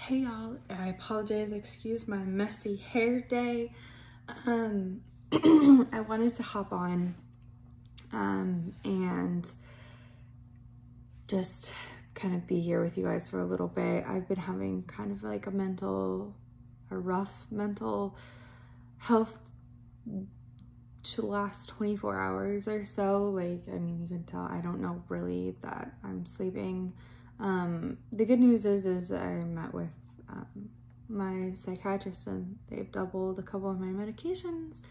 Hey y'all, I apologize, excuse my messy hair day. I wanted to hop on and just kind of be here with you guys for a little bit. I've been having kind of like a rough mental health to the last 24 hours or so. Like, I mean, you can tell I don't know really that I'm sleeping. The good news is I met with my psychiatrist and they've doubled a couple of my medications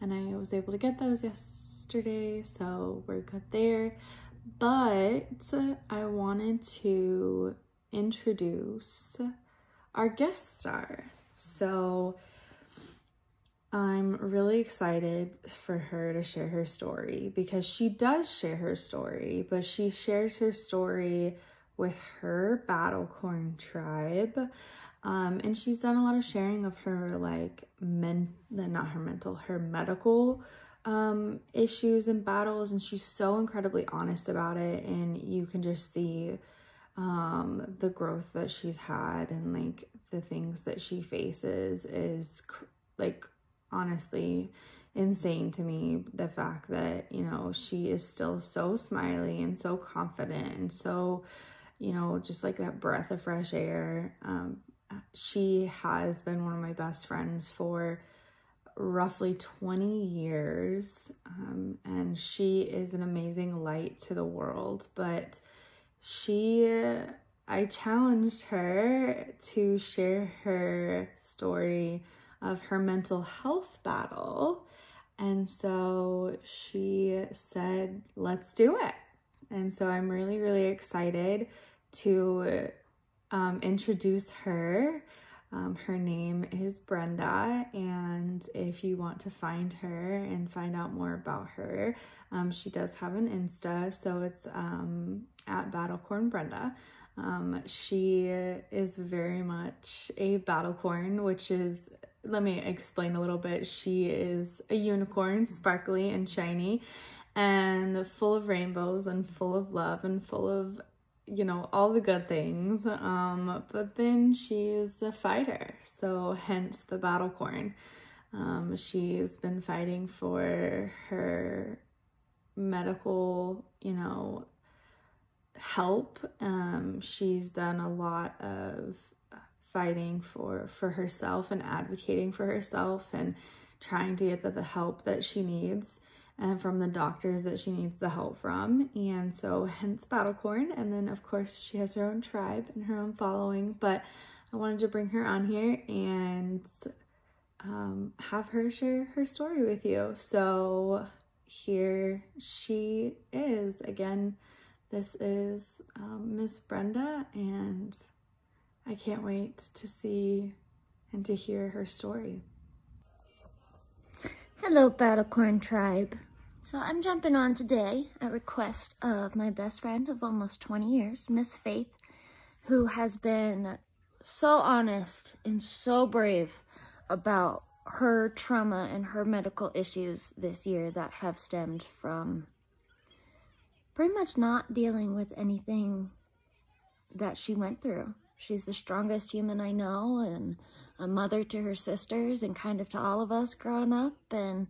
and I was able to get those yesterday, so we're good there. But I wanted to introduce our guest star. So I'm really excited for her to share her story, because she does share her story, but she shares her story with her Battlecorn tribe. And she's done a lot of sharing of her her medical issues and battles, and she's so incredibly honest about it, and you can just see the growth that she's had, and like the things that she faces is like honestly insane to me. The fact that, you know, she is still so smiley and so confident and so, you know, just like that breath of fresh air. She has been one of my best friends for roughly 20 years, and she is an amazing light to the world. But I challenged her to share her story of her mental health battle, and so she said, let's do it. And so I'm really, really excited to introduce her. Her name is Brenda, and if you want to find her and find out more about her, she does have an Insta, so it's at Battlecorn Brenda. She is very much a Battlecorn, which is, let me explain a little bit. She is a unicorn, sparkly and shiny and full of rainbows and full of love and full of, you know, all the good things. But then she's a fighter, so hence the Battlecorn. She's been fighting for her medical, you know, help. She's done a lot of fighting for herself and advocating for herself and trying to get the help that she needs, and from the doctors that she needs the help from. And so hence Battlecorn. And then of course she has her own tribe and her own following, but I wanted to bring her on here and have her share her story with you. So here she is. Again, this is Miss Brenda, and I can't wait to see and to hear her story. Hello, Battlecorn tribe. So I'm jumping on today at request of my best friend of almost 20 years, Miss Faith, who has been so honest and so brave about her trauma and her medical issues this year that have stemmed from pretty much not dealing with anything that she went through. She's the strongest human I know, and a mother to her sisters and kind of to all of us growing up, and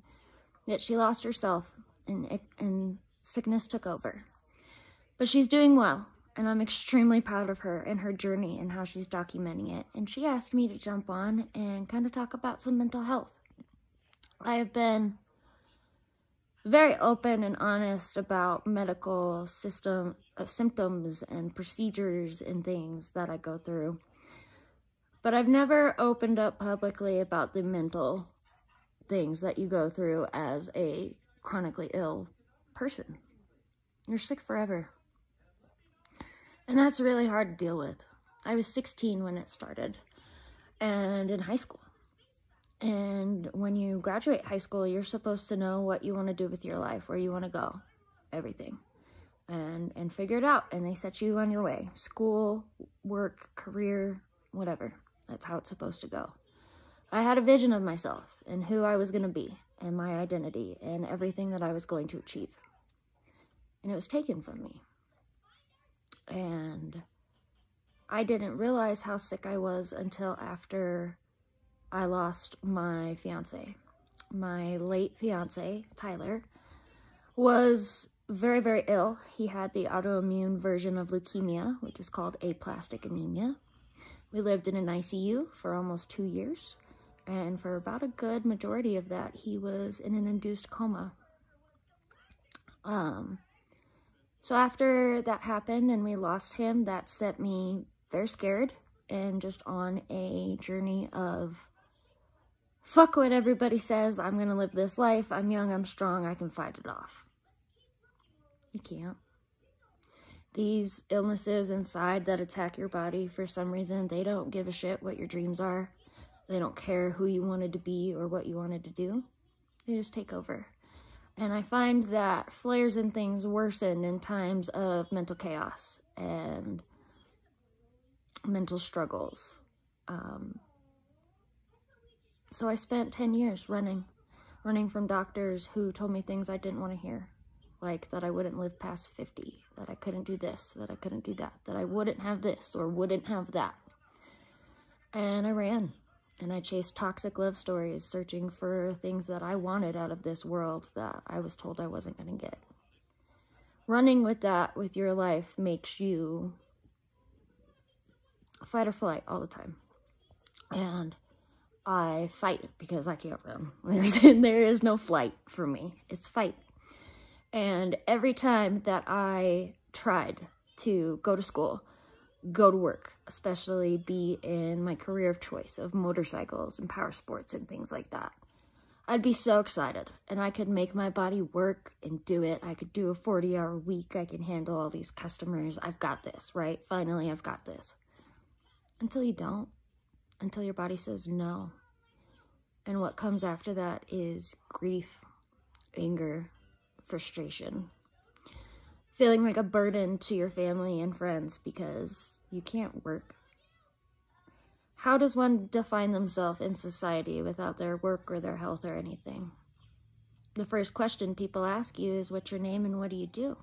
yet she lost herself and sickness took over. But she's doing well, and I'm extremely proud of her and her journey and how she's documenting it. And she asked me to jump on and kind of talk about some mental health. I have been very open and honest about medical symptoms and procedures and things that I go through. But I've never opened up publicly about the mental things that you go through as a chronically ill person. You're sick forever. And that's really hard to deal with. I was 16 when it started, and in high school. And when you graduate high school, you're supposed to know what you want to do with your life, where you want to go, everything. And figure it out, and they set you on your way. School, work, career, whatever. That's how it's supposed to go. I had a vision of myself and who I was going to be and my identity and everything that I was going to achieve. And it was taken from me. And I didn't realize how sick I was until after I lost my fiance. My late fiance, Tyler, was very, very ill. He had the autoimmune version of leukemia, which is called aplastic anemia. We lived in an ICU for almost 2 years, and for about a good majority of that, he was in an induced coma. So after that happened and we lost him, that set me very scared and just on a journey of fuck what everybody says, I'm gonna live this life, I'm young, I'm strong, I can fight it off. You can't. These illnesses inside that attack your body, for some reason, they don't give a shit what your dreams are. They don't care who you wanted to be or what you wanted to do. They just take over. And I find that flares and things worsen in times of mental chaos and mental struggles. So I spent 10 years running from doctors who told me things I didn't want to hear. Like that I wouldn't live past 50, that I couldn't do this, that I couldn't do that, that I wouldn't have this or wouldn't have that. And I ran. And I chased toxic love stories, searching for things that I wanted out of this world that I was told I wasn't going to get. Running with that, with your life, makes you fight or flight all the time. And I fight because I can't run. There is no flight for me. It's fight. And every time that I tried to go to school, go to work, especially be in my career of choice of motorcycles and power sports and things like that, I'd be so excited and I could make my body work and do it. I could do a 40-hour week. I can handle all these customers. I've got this, right? Finally, I've got this. Until you don't. Until your body says no. And what comes after that is grief, anger, frustration. Feeling like a burden to your family and friends because you can't work. How does one define themselves in society without their work or their health or anything? The first question people ask you is, what's your name and what do you do?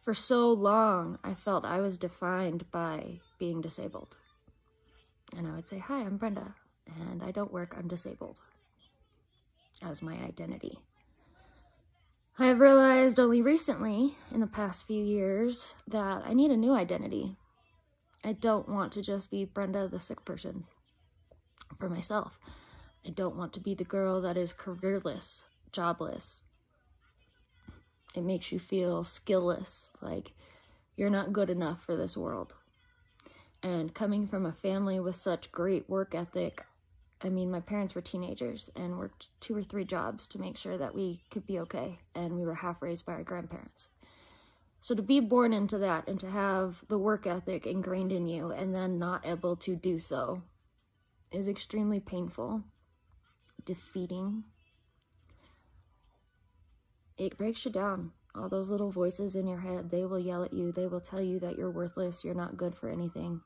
For so long, I felt I was defined by being disabled. And I would say, hi, I'm Brenda, and I don't work, I'm disabled, as my identity. I have realized only recently, in the past few years, that I need a new identity. I don't want to just be Brenda, the sick person, for myself. I don't want to be the girl that is careerless, jobless. It makes you feel skillless, like you're not good enough for this world. And coming from a family with such great work ethic, I mean, my parents were teenagers and worked 2 or 3 jobs to make sure that we could be okay. And we were half raised by our grandparents. So to be born into that and to have the work ethic ingrained in you and then not able to do so is extremely painful, defeating. It breaks you down. All those little voices in your head, they will yell at you. They will tell you that you're worthless, you're not good for anything.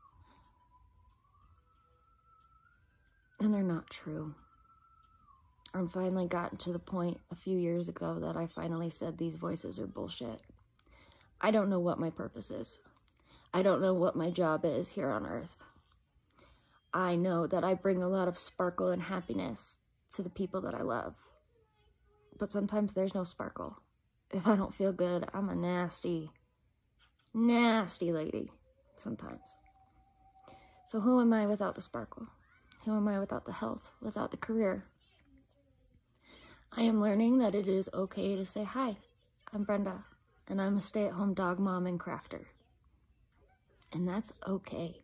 And they're not true. I've finally gotten to the point a few years ago that I finally said these voices are bullshit. I don't know what my purpose is. I don't know what my job is here on earth. I know that I bring a lot of sparkle and happiness to the people that I love. But sometimes there's no sparkle. If I don't feel good, I'm a nasty, nasty lady sometimes. So who am I without the sparkle? Who am I without the health, without the career? I am learning that it is okay to say, hi, I'm Brenda, and I'm a stay-at-home dog mom and crafter. And that's okay.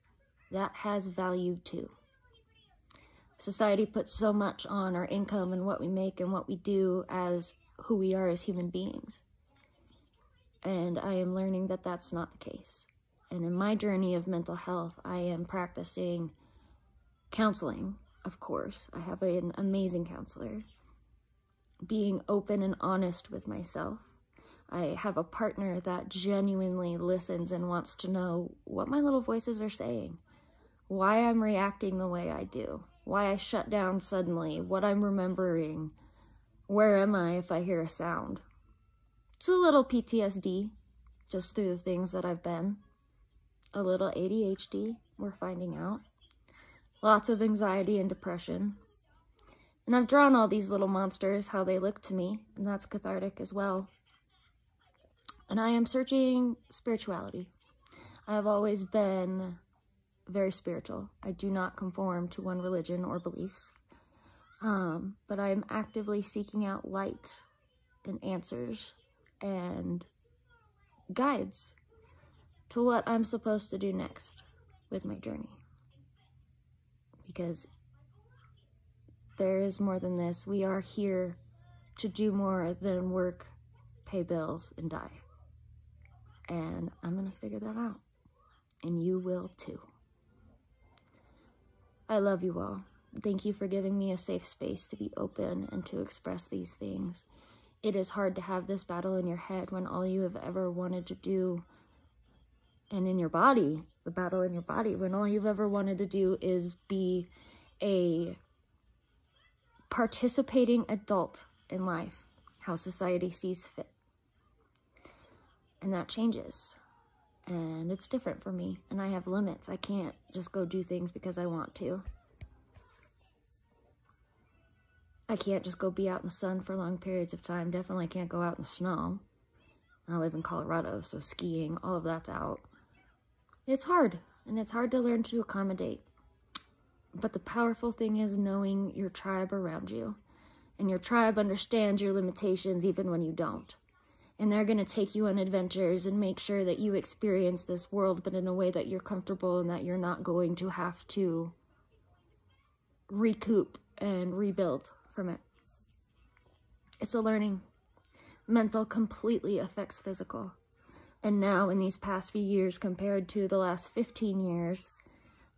That has value too. Society puts so much on our income and what we make and what we do as who we are as human beings. And I am learning that that's not the case. And in my journey of mental health, I am practicing counseling, of course. I have an amazing counselor. Being open and honest with myself. I have a partner that genuinely listens and wants to know what my little voices are saying, why I'm reacting the way I do, why I shut down suddenly, what I'm remembering, where am I if I hear a sound. It's a little PTSD, just through the things that I've been. a little ADHD, we're finding out. Lots of anxiety and depression. And I've drawn all these little monsters, how they look to me, and that's cathartic as well. And I am searching spirituality. I have always been very spiritual. I do not conform to one religion or beliefs. But I am actively seeking out light and answers and guides to what I'm supposed to do next with my journey. Because there is more than this. We are here to do more than work, pay bills, and die. And I'm gonna figure that out. And you will too. I love you all. Thank you for giving me a safe space to be open and to express these things. It is hard to have this battle in your head when all you have ever wanted to do, and in your body, the battle in your body, when all you've ever wanted to do is be a participating adult in life, how society sees fit. And that changes. And it's different for me. And I have limits. I can't just go do things because I want to. I can't just go be out in the sun for long periods of time. Definitely can't go out in the snow. I live in Colorado, so skiing, all of that's out. It's hard. And it's hard to learn to accommodate. But the powerful thing is knowing your tribe around you. And your tribe understands your limitations even when you don't. And they're going to take you on adventures and make sure that you experience this world, but in a way that you're comfortable and that you're not going to have to recoup and rebuild from it. It's a learning. Mental completely affects physical. And now in these past few years compared to the last 15 years,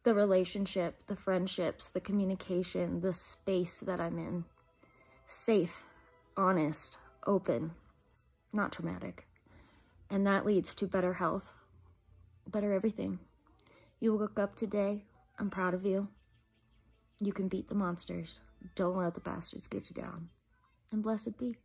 the relationship, the friendships, the communication, the space that I'm in. Safe, honest, open, not traumatic. And that leads to better health, better everything. You woke up today. I'm proud of you. You can beat the monsters. Don't let the bastards get you down. And blessed be.